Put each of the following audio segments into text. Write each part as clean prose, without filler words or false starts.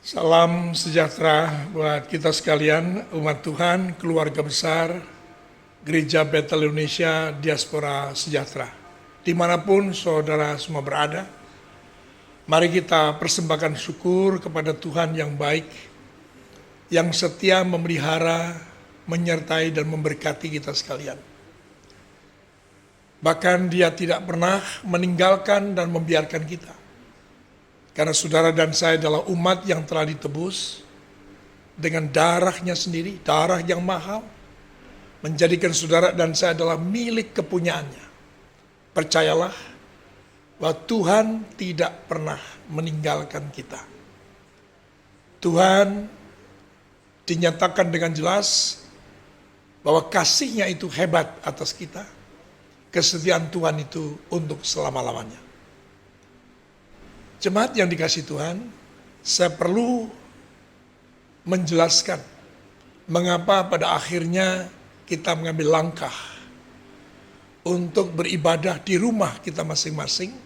Salam sejahtera buat kita sekalian, umat Tuhan, keluarga besar, Gereja Bethel Indonesia, Diaspora Sejahtera. Dimanapun saudara semua berada, mari kita persembahkan syukur kepada Tuhan yang baik, yang setia memelihara, menyertai dan memberkati kita sekalian. Bahkan Dia tidak pernah meninggalkan dan membiarkan kita. Karena saudara dan saya adalah umat yang telah ditebus dengan darahnya sendiri, darah yang mahal, menjadikan saudara dan saya adalah milik kepunyaannya. Percayalah bahwa Tuhan tidak pernah meninggalkan kita. Tuhan dinyatakan dengan jelas bahwa kasih-Nya itu hebat atas kita. Kesetiaan Tuhan itu untuk selama-lamanya. Jemaat yang dikasihi Tuhan, saya perlu menjelaskan mengapa pada akhirnya kita mengambil langkah untuk beribadah di rumah kita masing-masing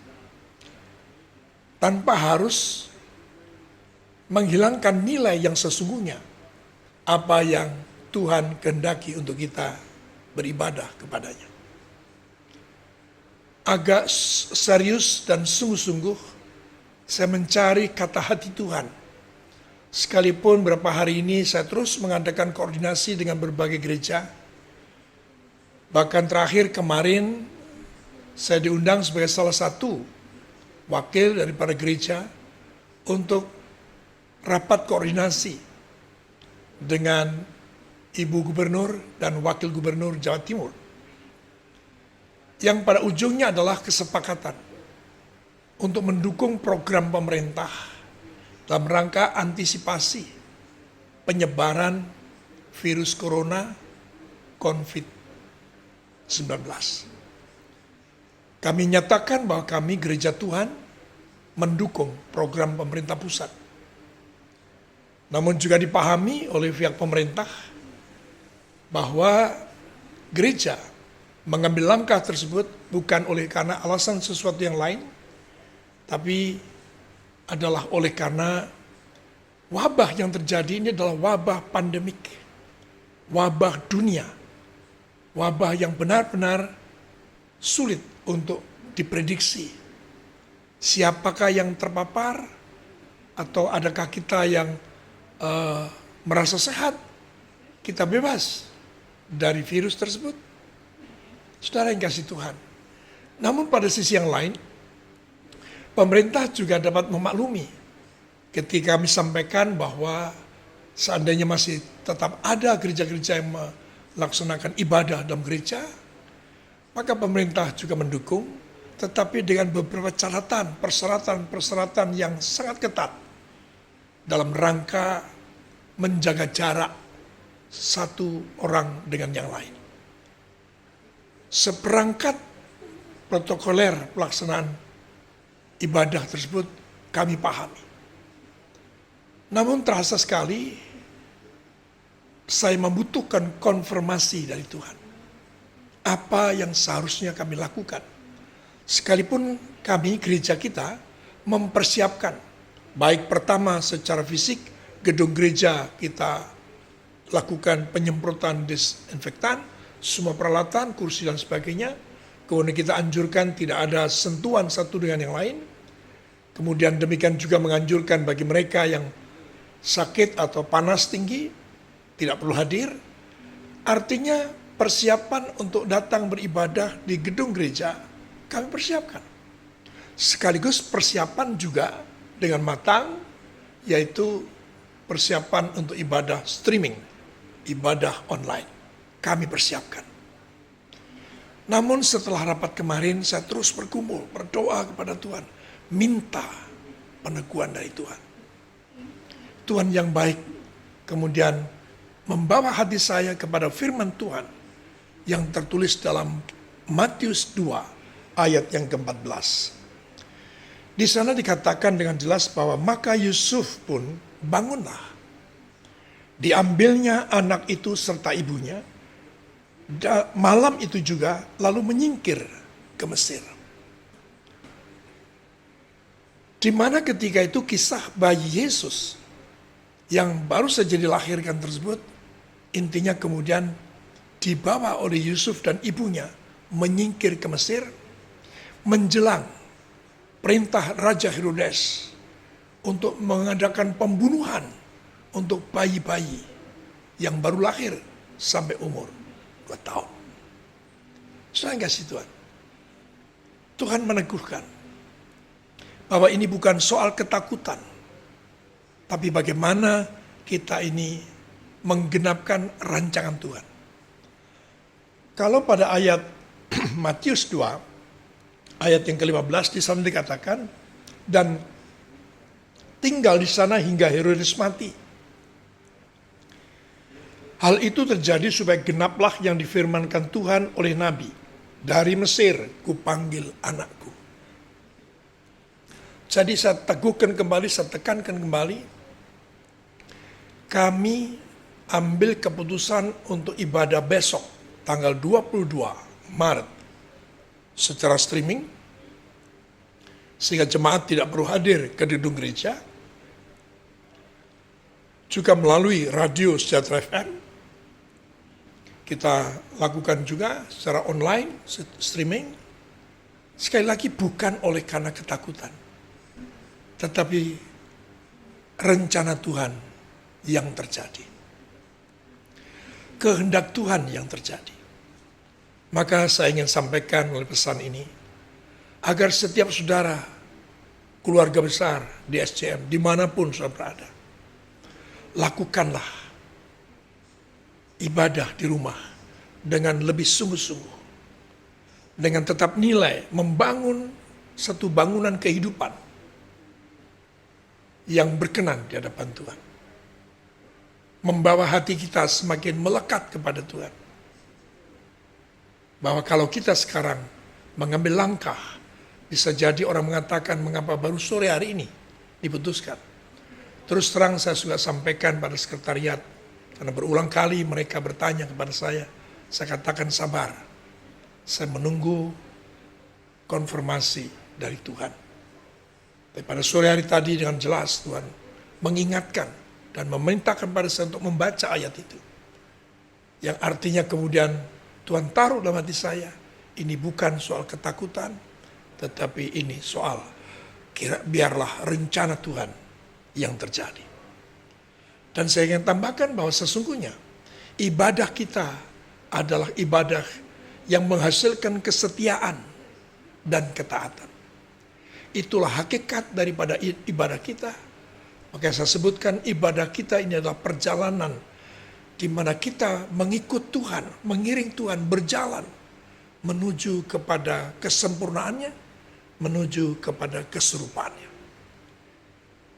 tanpa harus menghilangkan nilai yang sesungguhnya apa yang Tuhan kehendaki untuk kita beribadah kepadanya. Agak serius dan sungguh-sungguh saya mencari kata hati Tuhan. Sekalipun beberapa hari ini saya terus mengadakan koordinasi dengan berbagai gereja. Bahkan terakhir kemarin saya diundang sebagai salah satu wakil daripada gereja untuk rapat koordinasi dengan Ibu Gubernur dan Wakil Gubernur Jawa Timur. Yang pada ujungnya adalah kesepakatan untuk mendukung program pemerintah dalam rangka antisipasi penyebaran virus corona COVID-19. Kami nyatakan bahwa kami Gereja Tuhan mendukung program pemerintah pusat. Namun juga dipahami oleh pihak pemerintah bahwa gereja mengambil langkah tersebut bukan oleh karena alasan sesuatu yang lain, tapi adalah oleh karena wabah yang terjadi ini adalah wabah pandemik, wabah dunia, wabah yang benar-benar sulit untuk diprediksi. Siapakah yang terpapar atau adakah kita yang merasa sehat, kita bebas dari virus tersebut? Saudara yang kasih Tuhan. Namun pada sisi yang lain, pemerintah juga dapat memaklumi ketika kami sampaikan bahwa seandainya masih tetap ada gereja-gereja yang melaksanakan ibadah dalam gereja, maka pemerintah juga mendukung, tetapi dengan beberapa catatan, persyaratan yang sangat ketat dalam rangka menjaga jarak satu orang dengan yang lain. Seperangkat protokoler pelaksanaan ibadah tersebut kami pahami. Namun terasa sekali saya membutuhkan konfirmasi dari Tuhan. Apa yang seharusnya kami lakukan? Sekalipun kami gereja kita mempersiapkan, baik pertama secara fisik, gedung gereja kita lakukan penyemprotan disinfektan, semua peralatan, kursi dan sebagainya. Kemudian kita anjurkan tidak ada sentuhan satu dengan yang lain. Kemudian demikian juga menganjurkan bagi mereka yang sakit atau panas tinggi, tidak perlu hadir. Artinya persiapan untuk datang beribadah di gedung gereja kami persiapkan. Sekaligus persiapan juga dengan matang, yaitu persiapan untuk ibadah streaming, ibadah online. Kami persiapkan. Namun setelah rapat kemarin saya terus bergumul, berdoa kepada Tuhan, minta peneguhan dari Tuhan. Tuhan yang baik kemudian membawa hati saya kepada firman Tuhan yang tertulis dalam Matius 2 ayat yang ke-14. Di sana dikatakan dengan jelas bahwa maka Yusuf pun bangunlah. Diambilnya anak itu serta ibunya, malam itu juga lalu menyingkir ke Mesir. Di mana ketika itu kisah bayi Yesus yang baru saja dilahirkan tersebut, intinya kemudian dibawa oleh Yusuf dan ibunya menyingkir ke Mesir menjelang perintah Raja Herodes untuk mengadakan pembunuhan untuk bayi-bayi yang baru lahir sampai umur 2 tahun. Saya kasih Tuhan. Tuhan meneguhkan bahwa ini bukan soal ketakutan, tapi bagaimana kita ini menggenapkan rancangan Tuhan. Kalau pada ayat Matius 2, ayat yang ke-15 di sana dikatakan, dan tinggal di sana hingga Herodes mati. Hal itu terjadi supaya genaplah yang difirmankan Tuhan oleh Nabi. Dari Mesir kupanggil anakku. Jadi saya teguhkan kembali, saya tekankan kembali. Kami ambil keputusan untuk ibadah besok, tanggal 22 Maret, secara streaming, sehingga jemaat tidak perlu hadir ke gedung gereja. Juga melalui radio Sejahtera FM, kita lakukan juga secara online, streaming. Sekali lagi bukan oleh karena ketakutan, tetapi rencana Tuhan yang terjadi. Kehendak Tuhan yang terjadi. Maka saya ingin sampaikan oleh pesan ini, agar setiap saudara, keluarga besar di SCM, dimanapun saudara berada, lakukanlah ibadah di rumah dengan lebih sungguh-sungguh, dengan tetap nilai membangun satu bangunan kehidupan yang berkenan di hadapan Tuhan, membawa hati kita semakin melekat kepada Tuhan. Bahwa kalau kita sekarang mengambil langkah, bisa jadi orang mengatakan mengapa baru sore hari ini diputuskan. Terus terang saya sudah sampaikan pada sekretariat, karena berulang kali mereka bertanya kepada saya katakan sabar. Saya menunggu konfirmasi dari Tuhan. Tapi pada sore hari tadi dengan jelas Tuhan mengingatkan dan memerintahkan pada saya untuk membaca ayat itu. Yang artinya kemudian Tuhan taruh dalam hati saya, ini bukan soal ketakutan, tetapi ini soal biarlah rencana Tuhan yang terjadi. Dan saya ingin tambahkan bahwa sesungguhnya ibadah kita adalah ibadah yang menghasilkan kesetiaan dan ketaatan. Itulah hakikat daripada ibadah kita. Maka saya sebutkan ibadah kita ini adalah perjalanan di mana kita mengikut Tuhan, mengiring Tuhan berjalan menuju kepada kesempurnaannya, menuju kepada keserupaannya.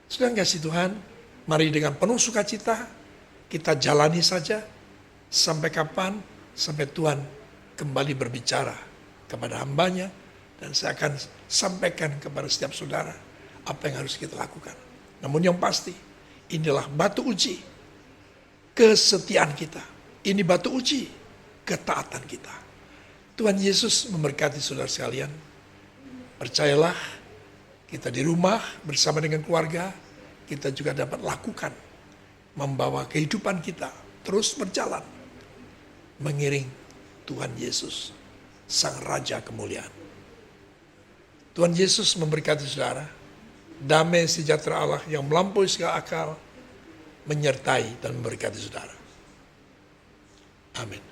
Sudah kasih Tuhan, mari dengan penuh sukacita kita jalani saja sampai kapan? Sampai Tuhan kembali berbicara kepada hambanya, dan saya akan sampaikan kepada setiap saudara apa yang harus kita lakukan. Namun yang pasti, inilah batu uji kesetiaan kita. Ini batu uji ketaatan kita. Tuhan Yesus memberkati saudara sekalian. Percayalah, kita di rumah bersama dengan keluarga, kita juga dapat lakukan, membawa kehidupan kita terus berjalan, mengiring Tuhan Yesus, Sang Raja kemuliaan. Tuhan Yesus memberkati saudara. Damai sejahtera Allah yang melampaui segala akal menyertai dan memberkati saudara. Amin.